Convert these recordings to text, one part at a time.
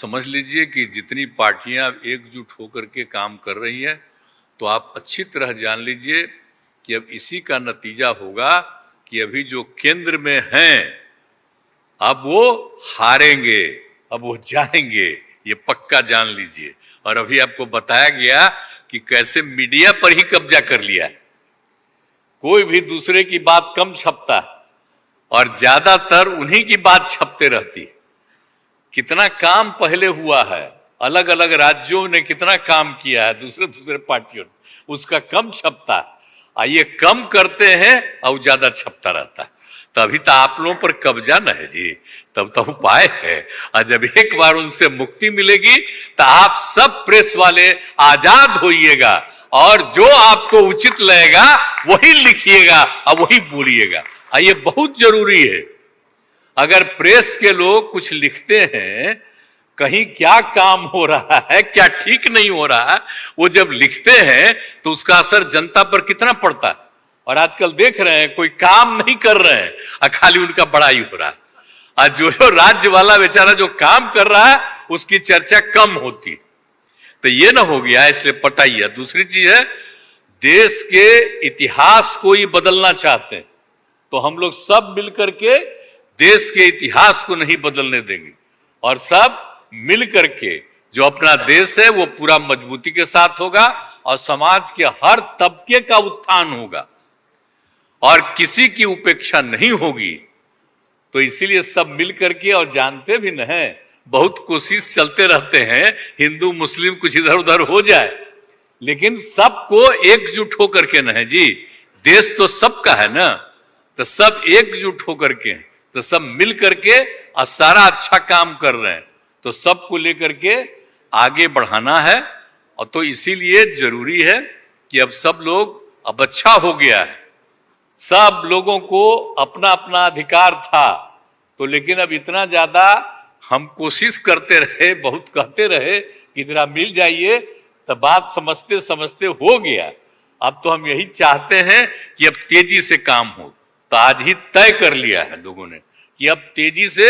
समझ लीजिए कि जितनी पार्टियां एकजुट होकर के काम कर रही हैं, तो आप अच्छी तरह जान लीजिए कि अब इसी का नतीजा होगा कि अभी जो केंद्र में हैं अब वो हारेंगे, अब वो जाएंगे, ये पक्का जान लीजिए। और अभी आपको बताया गया कि कैसे मीडिया पर ही कब्जा कर लिया है, कोई भी दूसरे की बात कम छपता है और ज्यादातर उन्हीं की बात छपते रहती। कितना काम पहले हुआ है, अलग अलग राज्यों ने कितना काम किया है, दूसरे दूसरे पार्टियों ने, उसका कम छपता है। ये कम करते हैं और ज्यादा छपता रहता है। तभी तो आप लोगों पर कब्जा न है जी, तब तो उपाय है। और जब एक बार उनसे मुक्ति मिलेगी तो आप सब प्रेस वाले आजाद होइएगा और जो आपको उचित लगेगा वही लिखिएगा और वही बोलिएगा। ये बहुत जरूरी है। अगर प्रेस के लोग कुछ लिखते हैं, कहीं क्या काम हो रहा है, क्या ठीक नहीं हो रहा है, वो जब लिखते हैं तो उसका असर जनता पर कितना पड़ता है। और आजकल देख रहे हैं कोई काम नहीं कर रहे हैं और खाली उनका बड़ाई हो रहा है। और जो राज्य वाला बेचारा जो काम कर रहा है उसकी चर्चा कम होती। तो ये ना हो गया, इसलिए पटाइए। दूसरी चीज है, देश के इतिहास को ही बदलना चाहते हैं तो हम लोग सब मिलकर के देश के इतिहास को नहीं बदलने देंगे और सब मिल करके जो अपना देश है वो पूरा मजबूती के साथ होगा और समाज के हर तबके का उत्थान होगा और किसी की उपेक्षा नहीं होगी। तो इसीलिए सब मिल करके, और जानते भी न हैं, बहुत कोशिश चलते रहते हैं हिंदू मुस्लिम कुछ इधर उधर हो जाए, लेकिन सबको एकजुट होकर के न है जी, देश तो सबका है ना, तो सब एकजुट होकर के, तो सब मिल करके और सारा अच्छा काम कर रहे हैं, तो सबको लेकर के आगे बढ़ाना है। और तो इसीलिए जरूरी है कि अब सब लोग, अब अच्छा हो गया है, सब लोगों को अपना अपना अधिकार था, तो लेकिन अब इतना ज्यादा हम कोशिश करते रहे, बहुत कहते रहे कि जरा मिल जाइए, तो बात समझते समझते हो गया। अब तो हम यही चाहते हैं कि अब तेजी से काम हो। तो आज ही तय कर लिया है लोगों ने कि अब तेजी से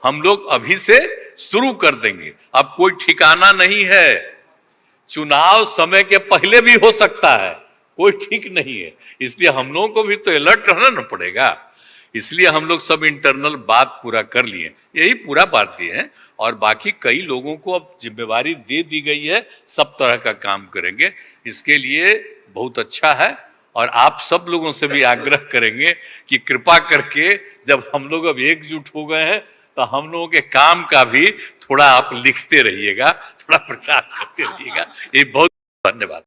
हम लोग अभी से शुरू कर देंगे। अब कोई ठिकाना नहीं है, चुनाव समय के पहले भी हो सकता है, कोई ठीक नहीं है। इसलिए हम लोगों को भी तो अलर्ट रहना पड़ेगा। इसलिए हम लोग सब इंटरनल बात पूरा कर लिए, यही पूरा बात दिए हैं। और बाकी कई लोगों को अब जिम्मेवारी दे दी गई है, सब तरह का काम करेंगे। इसके लिए बहुत अच्छा है और आप सब लोगों से भी आग्रह करेंगे कि कृपा करके जब हम लोग अब एकजुट हो गए हैं तो हम लोगों के काम का भी थोड़ा आप लिखते रहिएगा, थोड़ा प्रचार करते रहिएगा। ये बहुत धन्यवाद।